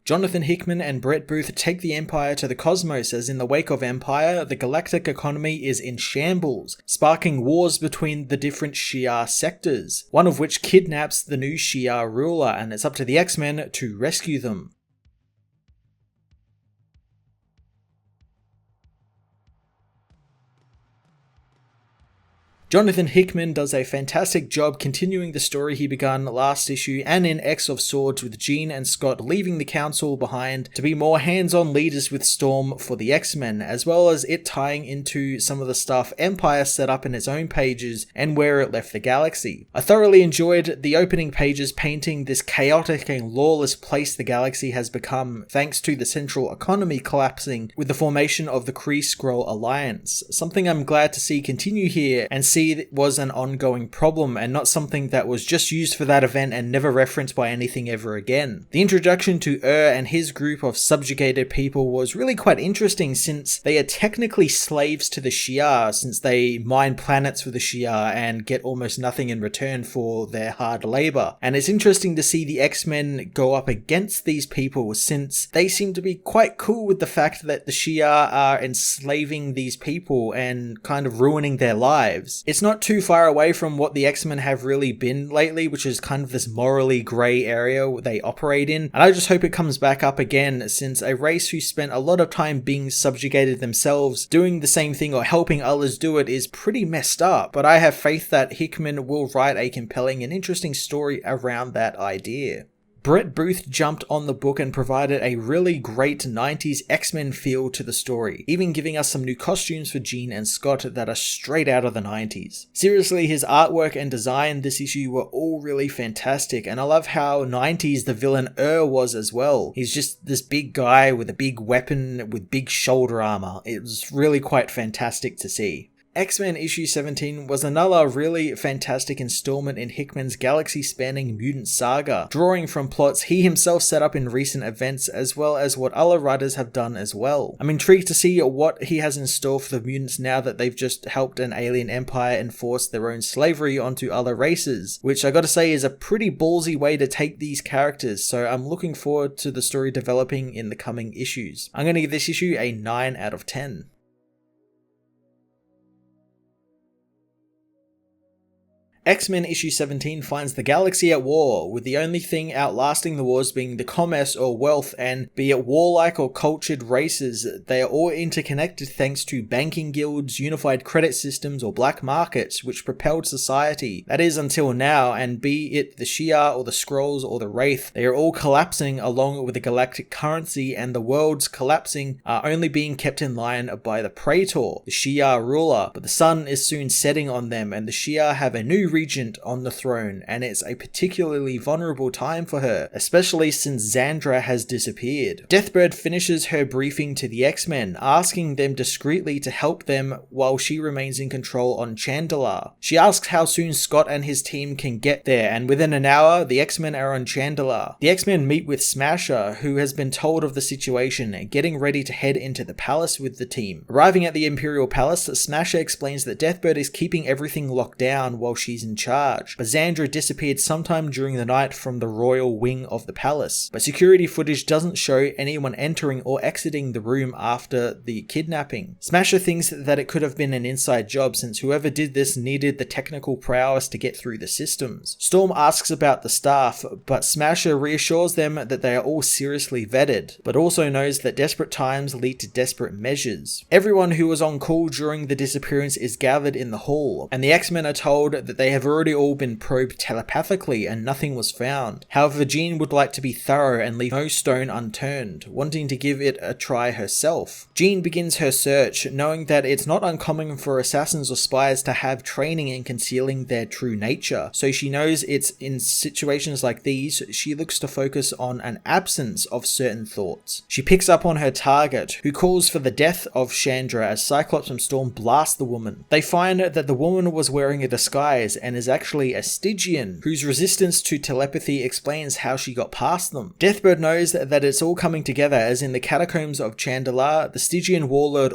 Jonathan Hickman and Brett Booth take the Empire to the cosmos as in the wake of Empire, the galactic economy is in shambles, sparking wars between the different Shi'Ar sectors, one of which kidnaps the new Shi'Ar ruler, and it's up to the X-Men to rescue them. Jonathan Hickman does a fantastic job continuing the story he began last issue and in X of Swords, with Jean and Scott leaving the council behind to be more hands-on leaders with Storm for the X-Men, as well as it tying into some of the stuff Empire set up in its own pages and where it left the galaxy. I thoroughly enjoyed the opening pages painting this chaotic and lawless place the galaxy has become thanks to the central economy collapsing with the formation of the Kree Skrull Alliance, something I'm glad to see continue here and see it was an ongoing problem and not something that was just used for that event and never referenced by anything ever again. The introduction to and his group of subjugated people was really quite interesting, since they are technically slaves to the Shi'Ar, since they mine planets for the Shi'Ar and get almost nothing in return for their hard labor. And it's interesting to see the X-Men go up against these people, since they seem to be quite cool with the fact that the Shi'Ar are enslaving these people and kind of ruining their lives. It's not too far away from what the X-Men have really been lately, which is kind of this morally grey area they operate in, and I just hope it comes back up again, since a race who spent a lot of time being subjugated themselves, doing the same thing or helping others do it is pretty messed up, but I have faith that Hickman will write a compelling and interesting story around that idea. Brett Booth jumped on the book and provided a really great 90s X-Men feel to the story, even giving us some new costumes for Jean and Scott that are straight out of the 90s. Seriously, his artwork and design this issue were all really fantastic, and I love how 90s the villain was as well. He's just this big guy with a big weapon with big shoulder armor. It was really quite fantastic to see. X-Men issue 17 was another really fantastic installment in Hickman's galaxy-spanning mutant saga, drawing from plots he himself set up in recent events as well as what other writers have done as well. I'm intrigued to see what he has in store for the mutants now that they've just helped an alien empire enforce their own slavery onto other races, which I gotta say is a pretty ballsy way to take these characters, so I'm looking forward to the story developing in the coming issues. I'm gonna give this issue a 9 out of 10. X-Men issue 17 finds the galaxy at war, with the only thing outlasting the wars being the commerce or wealth, and be it warlike or cultured races, they are all interconnected thanks to banking guilds, unified credit systems, or black markets, which propelled society. That is until now, and be it the Shi'Ar or the Skrulls or the Wraith, they are all collapsing along with the galactic currency, and the worlds collapsing are only being kept in line by the Praetor, the Shi'Ar ruler, but the sun is soon setting on them, and the Shi'Ar have a new regent on the throne, and it's a particularly vulnerable time for her, especially since Xandra has disappeared. Deathbird finishes her briefing to the X-Men, asking them discreetly to help them while she remains in control on Chandilar. She asks how soon Scott and his team can get there, and within an hour, the X-Men are on Chandilar. The X-Men meet with Smasher, who has been told of the situation, getting ready to head into the palace with the team. Arriving at the Imperial Palace, Smasher explains that Deathbird is keeping everything locked down while she's in charge, but Xandra disappeared sometime during the night from the royal wing of the palace, but security footage doesn't show anyone entering or exiting the room after the kidnapping. Smasher thinks that it could have been an inside job, since whoever did this needed the technical prowess to get through the systems. Storm asks about the staff, but Smasher reassures them that they are all seriously vetted, but also knows that desperate times lead to desperate measures. Everyone who was on call during the disappearance is gathered in the hall, and the X-Men are told that they have already all been probed telepathically and nothing was found. However, Jean would like to be thorough and leave no stone unturned, wanting to give it a try herself. Jean begins her search, knowing that it's not uncommon for assassins or spies to have training in concealing their true nature, so she knows it's in situations like these she looks to focus on an absence of certain thoughts. She picks up on her target, who calls for the death of Chandra as Cyclops and Storm blast the woman. They find that the woman was wearing a disguise and is actually a Stygian, whose resistance to telepathy explains how she got past them. Deathbird knows that it's all coming together, as in the catacombs of Chandilar, the Stygian warlord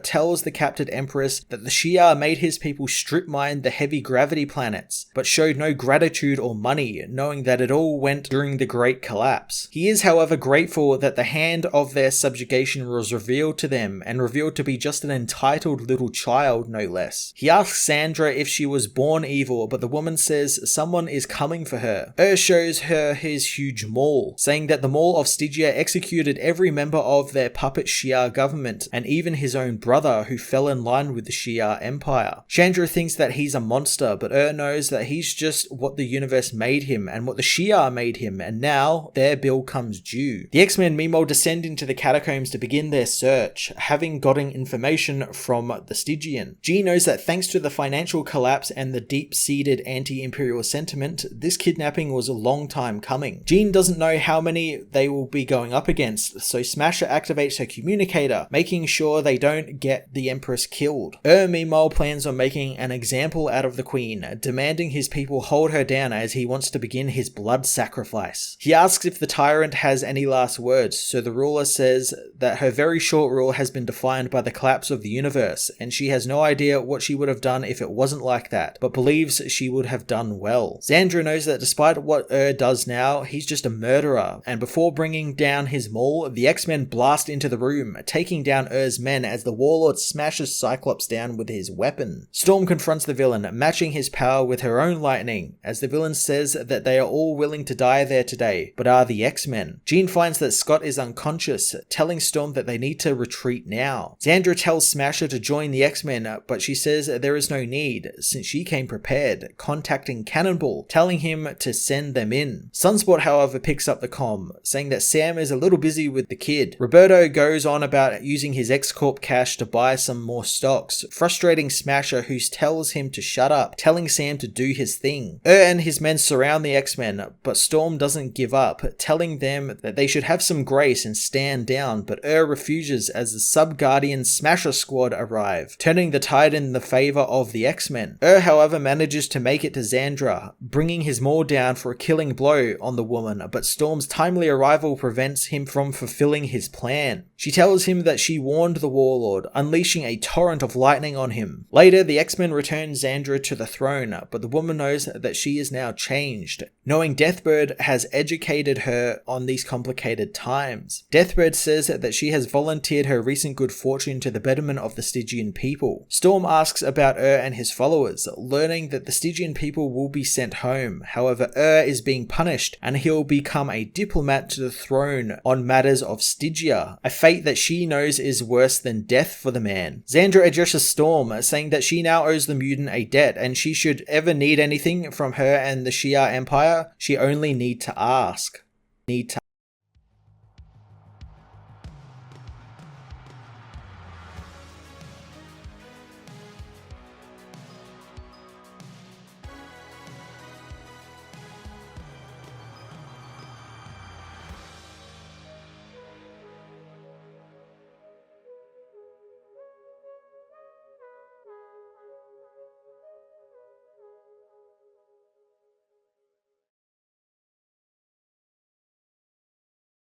tells the captured Empress that the Shi'Ar made his people strip mine the heavy gravity planets, but showed no gratitude or money, knowing that it all went during the Great Collapse. He is, however, grateful that the hand of their subjugation was revealed to them, and revealed to be just an entitled little child, no less. He asks Xandra if she was born evil, but the woman says someone is coming for her. Shows her his huge maul, saying that the Maul of Stygia executed every member of their puppet Shi'Ar government, and even his own brother, who fell in line with the Shi'Ar Empire. Xandra thinks that he's a monster, but knows that he's just what the universe made him, and what the Shi'Ar made him, and now their bill comes due. The X-Men meanwhile descend into the catacombs to begin their search, having gotten information from the Stygian. Jean knows that thanks to the financial collapse and the deep-seated anti-imperial sentiment, this kidnapping was a long time coming. Jean doesn't know how many they will be going up against, so Smasher activates her communicator, making sure they don't get the Empress killed. Meanwhile plans on making an example out of the Queen, demanding his people hold her down as he wants to begin his blood sacrifice. He asks if the tyrant has any last words, so the ruler says that her very short rule has been defined by the collapse of the universe, and she has no idea what she would have done if it wasn't like that, but believes she would have done well. Xandra knows that despite what does now, he's just a murderer, and before bringing down his maul, the X-Men blast into the room, taking down men as the Warlord smashes Cyclops down with his weapon. Storm confronts the villain, matching his power with her own lightning, as the villain says that they are all willing to die there today, but are the X-Men. Jean finds that Scott is unconscious, telling Storm that they need to retreat now. Xandra tells Smasher to join the X-Men, but she says there is no need, since she came prepared, contacting Cannonball, telling him to send them in. Sunspot, however, picks up the comm, saying that Sam is a little busy with the kid. Roberto goes on about using his X-Corp cash to buy some more stocks, frustrating Smasher, who tells him to shut up, telling Sam to do his thing. And his men surround the X-Men, but Storm doesn't give up, telling them that they should have some grace and stand down, but refuses as the Sub-Guardian Smasher Squad arrive, turning the tide in the favor of the X-Men. However, manages to make it to Xandra, bringing his maul down for a killing blow on the woman, but Storm's timely arrival prevents him from fulfilling his plan. She tells him that she warned the Warlord, unleashing a torrent of lightning on him. Later, the X-Men return Xandra to the throne, but the woman knows that she is now changed, knowing Deathbird has educated her on these complicated times. Deathbird says that she has volunteered her recent good fortune to the betterment of the Stygian people. Storm asks about and his followers, learning that the Stygian people will be sent home. However, is being punished, and he'll become a diplomat to the throne on matters of Stygia, a fate that she knows is worse than death for the man. Xandra addresses Storm, saying that she now owes the mutant a debt, and she should ever need anything from her and the Shi'Ar Empire, she only need to ask.